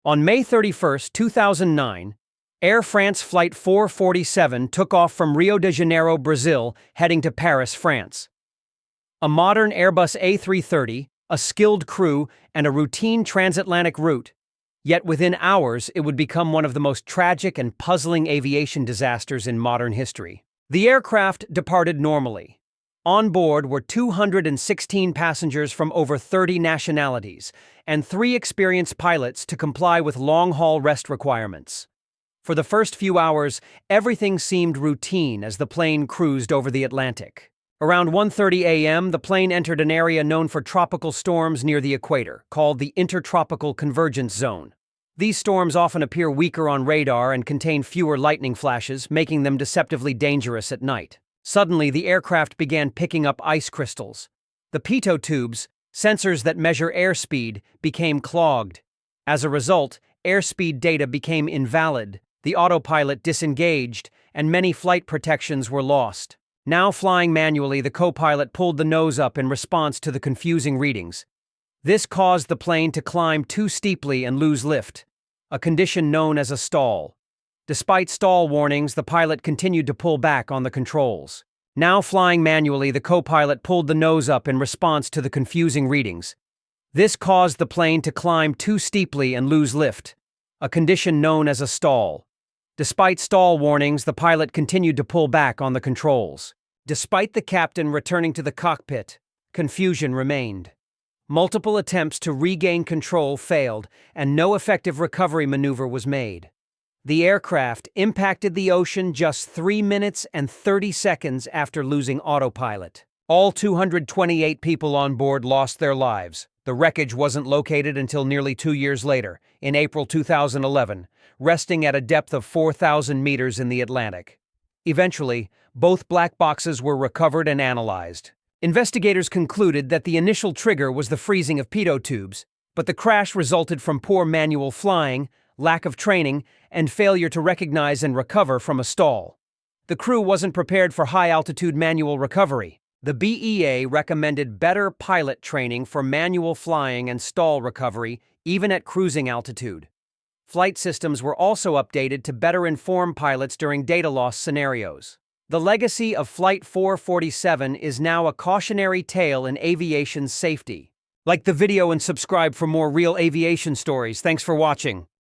On May 31, 2009, Air France Flight 447 took off from Rio de Janeiro, Brazil, heading to Paris, France. A modern Airbus A330, a skilled crew, and a routine transatlantic route. Yet within hours, it would become one of the most tragic and puzzling aviation disasters in modern history. The aircraft departed normally. On board were 216 passengers from over 30 nationalities, and 3 experienced pilots to comply with long-haul rest requirements. For the first few hours, everything seemed routine as the plane cruised over the Atlantic. Around 1:30 a.m., the plane entered an area known for tropical storms near the equator, called the Intertropical Convergence Zone. These storms often appear weaker on radar and contain fewer lightning flashes, making them deceptively dangerous at night. Suddenly, the aircraft began picking up ice crystals. The pitot tubes, sensors that measure airspeed, became clogged. As a result, airspeed data became invalid, the autopilot disengaged, and many flight protections were lost. Now flying manually, the co-pilot pulled the nose up in response to the confusing readings. This caused the plane to climb too steeply and lose lift, a condition known as a stall. Despite stall warnings, the pilot continued to pull back on the controls. Now flying manually, the co-pilot pulled the nose up in response to the confusing readings. This caused the plane to climb too steeply and lose lift, a condition known as a stall. Despite stall warnings, the pilot continued to pull back on the controls. Despite the captain returning to the cockpit, confusion remained. Multiple attempts to regain control failed, and no effective recovery maneuver was made. The aircraft impacted the ocean just 3 minutes and 30 seconds after losing autopilot. All 228 people on board lost their lives. The wreckage wasn't located until nearly 2 years later, in April 2011, resting at a depth of 4,000 meters in the Atlantic. Eventually, both black boxes were recovered and analyzed. Investigators concluded that the initial trigger was the freezing of pitot tubes, but the crash resulted from poor manual flying, lack of training, and failure to recognize and recover from a stall. The crew wasn't prepared for high-altitude manual recovery. The BEA recommended better pilot training for manual flying and stall recovery, even at cruising altitude. Flight systems were also updated to better inform pilots during data loss scenarios. The legacy of Flight 447 is now a cautionary tale in aviation safety. Like the video and subscribe for more real aviation stories. Thanks for watching.